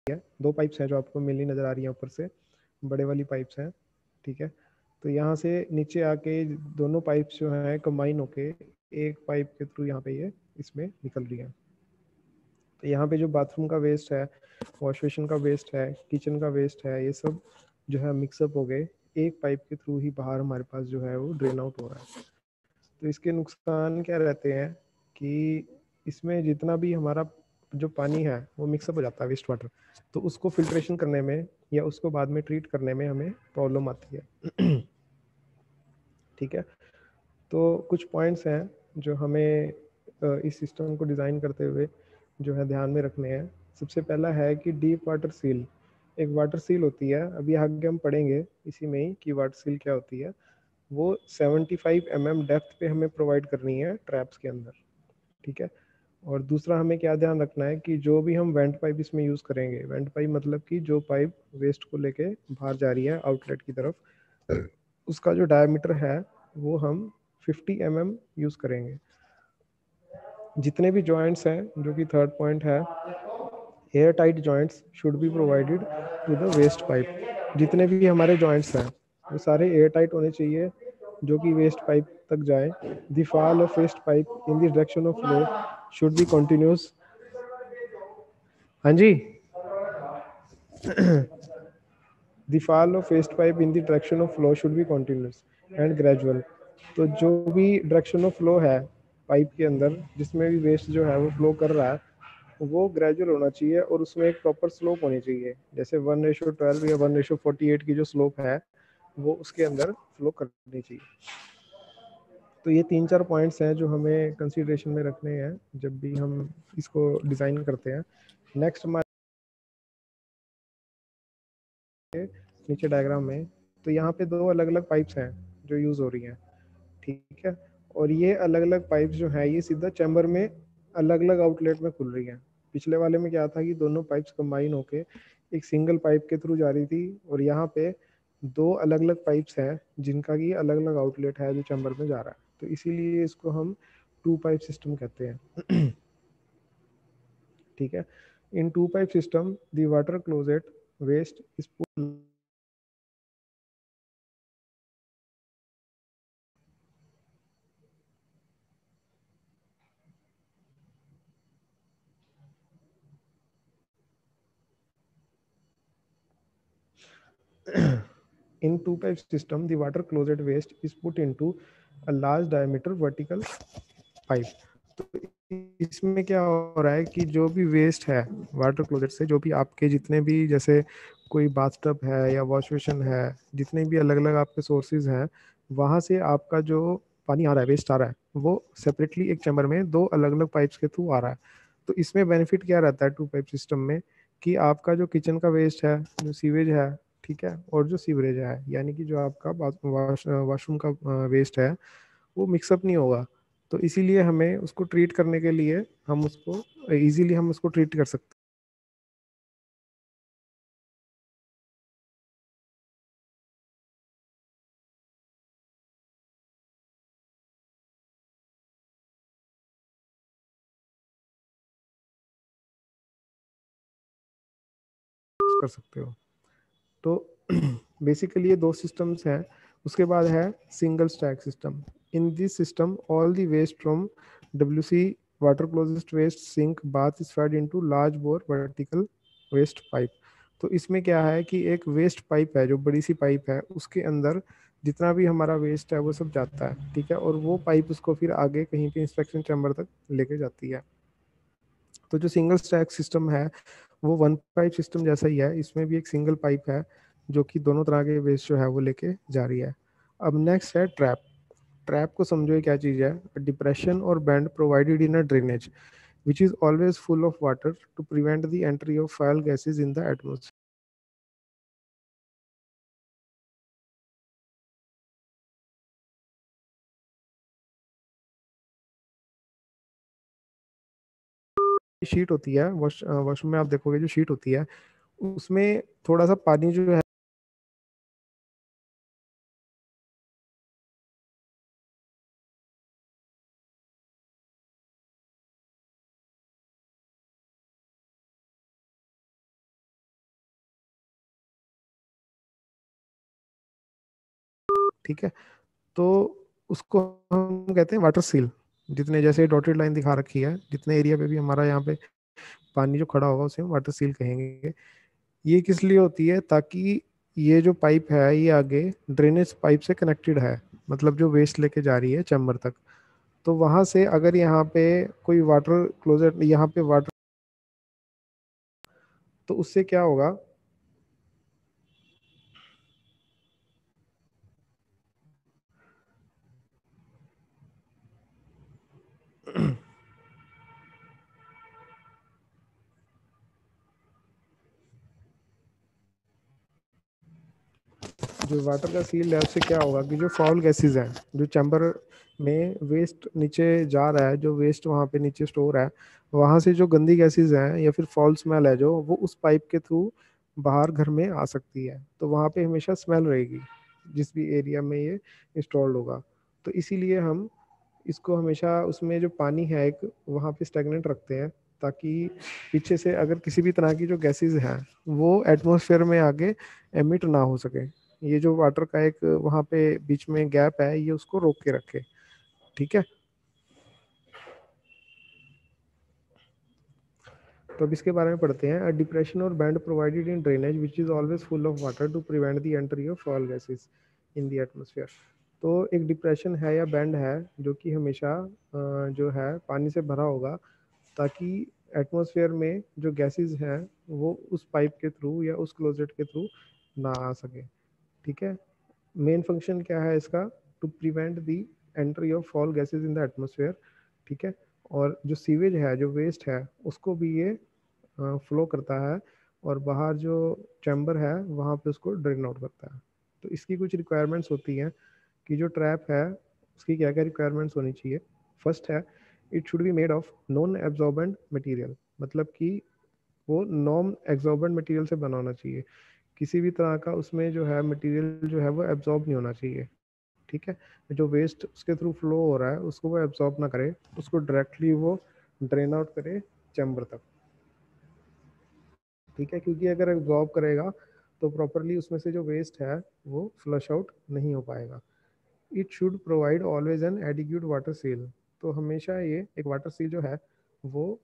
है, 2 पाइप्स हैं जो आपको मेनली नज़र आ रही हैं ऊपर से, बड़े वाली पाइप्स हैं, ठीक है। तो यहाँ से नीचे आके दोनों पाइप्स जो हैं कंबाइन होके एक पाइप के थ्रू यहाँ पे ये इसमें निकल रही है। तो यहाँ पे जो बाथरूम का वेस्ट है, वॉश बेसिन का वेस्ट है, किचन का वेस्ट है, ये सब जो है मिक्सअप हो गए एक पाइप के थ्रू ही बाहर हमारे पास जो है वो ड्रेन आउट हो रहा है। तो इसके नुकसान क्या रहते हैं कि इसमें जितना भी हमारा जो पानी है वो मिक्सअप हो जाता है वेस्ट वाटर, तो उसको फिल्ट्रेशन करने में या उसको बाद में ट्रीट करने में हमें प्रॉब्लम आती है। ठीक है, तो कुछ पॉइंट्स हैं जो हमें इस सिस्टम को डिज़ाइन करते हुए जो है ध्यान में रखने हैं। सबसे पहला है कि डीप वाटर सील, एक वाटर सील होती है, अभी आगे हम पढ़ेंगे इसी में ही कि वाटर सील क्या होती है। वो 75 mm डेप्थ पे हमें प्रोवाइड करनी है ट्रैप्स के अंदर, ठीक है। और दूसरा हमें क्या ध्यान रखना है कि जो भी हम वेंट पाइप इसमें यूज़ करेंगे, वेंट पाइप मतलब कि जो पाइप वेस्ट को लेके बाहर जा रही है आउटलेट की तरफ, उसका जो डायमीटर है वो हम 50 mm यूज़ करेंगे। जितने भी जॉइंट्स हैं, जो कि थर्ड पॉइंट है, air tight joints should be provided to the waste pipe. जितने भी हमारे जॉइंट्स हैं वो सारे एयर टाइट होने चाहिए जो कि वेस्ट पाइप तक जाए। The fall of waste pipe in the direction of flow should be continuous. हाँ जी। The fall of waste pipe in the direction of flow should be continuous and gradual. तो जो भी डायरेक्शन ऑफ फ्लो है pipe के अंदर, जिसमें भी वेस्ट जो है वो फ्लो कर रहा है, वो ग्रेजुअल होना चाहिए और उसमें एक प्रॉपर स्लोप होनी चाहिए। जैसे 1:12 या 1:48 की जो स्लोप है वो उसके अंदर फ्लो करनी चाहिए। तो ये 3-4 पॉइंट्स हैं जो हमें कंसीडरेशन में रखने हैं जब भी हम इसको डिज़ाइन करते हैं। नेक्स्ट हमारे नीचे डायग्राम में, तो यहाँ पे 2 अलग अलग पाइप्स हैं जो यूज़ हो रही हैं, ठीक है। और ये अलग अलग पाइप्स जो है ये सीधा चैम्बर में अलग अलग आउटलेट में खुल रही हैं। पिछले वाले में क्या था कि दोनों पाइप्स कंबाइन होके एक सिंगल पाइप के थ्रू जा रही थी, और यहाँ पे 2 अलग अलग पाइप्स हैं जिनका कि अलग अलग आउटलेट है जो चैम्बर में जा रहा है, तो इसीलिए इसको हम 2 पाइप सिस्टम कहते हैं। ठीक है, in 2 pipe system the water closet waste is put in two pipe system the water closet waste is put into a large diameter vertical pipe। तो इसमें क्या हो रहा है कि जो भी वेस्ट है वाटर क्लोजेट से, जो भी आपके जितने भी जैसे कोई बाथटब है या वॉश बेसिन है, जितने भी अलग अलग आपके सोर्सेज हैं, वहाँ से आपका जो पानी आ रहा है, वेस्ट आ रहा है, वो सेपरेटली एक चैम्बर में 2 अलग अलग पाइप्स के थ्रू आ रहा है। तो इसमें बेनिफिट क्या रहता है 2 पाइप सिस्टम में कि आपका जो किचन का वेस्ट है, जो सीवेज है, ठीक है, और जो सीवरेज है, यानी कि जो आपका वॉशरूम का वेस्ट है, वो मिक्सअप नहीं होगा। तो इसीलिए हमें उसको ट्रीट करने के लिए हम उसको इजीली हम उसको ट्रीट कर सकते हो। तो बेसिकली ये 2 सिस्टम्स हैं। उसके बाद है single stack system. In this system all the waste from WC water closet waste sink bath is fed into large bore vertical waste pipe. तो इसमें क्या है कि एक वेस्ट पाइप है, जो बड़ी सी पाइप है, उसके अंदर जितना भी हमारा वेस्ट है वो सब जाता है, ठीक है, और वो पाइप उसको फिर आगे कहीं पे इंस्पेक्शन चैम्बर तक लेके जाती है। तो जो सिंगल स्टैक सिस्टम है वो वन पाइप सिस्टम जैसा ही है, इसमें भी एक सिंगल पाइप है जो कि दोनों तरह के वेस्ट जो है वो लेके जा रही है। अब नेक्स्ट है ट्रैप। ट्रैप को समझो ये क्या चीज़ है। डिप्रेशन और bend provided in a drainage which is always full of water to prevent the entry of foul gases in the atmosphere। Sheet होती है वॉशरूम में, आप देखोगे जो शीट होती है उसमें थोड़ा सा पानी जो है ठीक है। तो उसको हम कहते हैं वाटर सील। जितने, जैसे डॉटेड लाइन दिखा रखी है, जितने एरिया पे भी हमारा यहाँ पे पानी जो खड़ा होगा उसे हम वाटर सील कहेंगे। ये किस लिए होती है, ताकि ये जो पाइप है ये आगे ड्रेनेज पाइप से कनेक्टेड है, मतलब जो वेस्ट लेके जा रही है चैम्बर तक। तो वहां से अगर यहाँ पे कोई वाटर क्लोजेट, यहाँ पे वाटर, तो उससे क्या होगा, जो वाटर का सील है उससे क्या होगा कि जो फाउल गैसेस हैं, जो चैम्बर में वेस्ट नीचे जा रहा है, जो वेस्ट वहाँ पे नीचे स्टोर है, वहाँ से जो गंदी गैसेस हैं या फिर फाउल स्मेल है जो, वो उस पाइप के थ्रू बाहर घर में आ सकती है। तो वहाँ पे हमेशा स्मेल रहेगी जिस भी एरिया में ये इंस्टॉल्ड होगा। तो इसीलिए हम इसको हमेशा उसमें जो पानी है एक वहाँ पे स्टेगनेंट रखते हैं, ताकि पीछे से अगर किसी भी तरह की जो गैसेस हैं वो एटमॉस्फेयर में आगे एमिट ना हो सके। ये जो वाटर का एक वहाँ पे बीच में गैप है, ये उसको रोक के रखे। ठीक है। तो अब इसके बारे में पढ़ते हैं। डिप्रेशन और bend provided in drainage which is always full of water to prevent the entry of foul gases in the atmosphere. तो एक डिप्रेशन है या बैंड है जो कि हमेशा जो है पानी से भरा होगा, ताकि एटमॉस्फेयर में जो गैसेस हैं वो उस पाइप के थ्रू या उस क्लोजेट के थ्रू ना आ सके। ठीक है। मेन फंक्शन क्या है इसका, to prevent the entry of foul gases in the atmosphere. ठीक है। और जो सीवेज है, जो वेस्ट है, उसको भी ये फ्लो करता है, और बाहर जो चैम्बर है वहाँ पे उसको ड्रेन आउट करता है। तो इसकी कुछ रिक्वायरमेंट्स होती हैं कि जो ट्रैप है उसकी क्या क्या रिक्वायरमेंट्स होनी चाहिए। फर्स्ट है, it should be made of non absorbent material, मतलब कि वो नॉन एब्जॉर्बेंट मटेरियल से बना होना चाहिए। किसी भी तरह का उसमें जो है मटेरियल जो है वो एब्जॉर्ब नहीं होना चाहिए। ठीक है। जो वेस्ट उसके थ्रू फ्लो हो रहा है उसको वो एब्जॉर्ब ना करे, उसको डायरेक्टली वो ड्रेन आउट करे चैम्बर तक। ठीक है। क्योंकि अगर एब्जॉर्ब करेगा तो प्रॉपरली उसमें से जो वेस्ट है वो फ्लश आउट नहीं हो पाएगा। It should provide always an adequate water seal. तो हमेशा ये एक वाटर सील जो है वो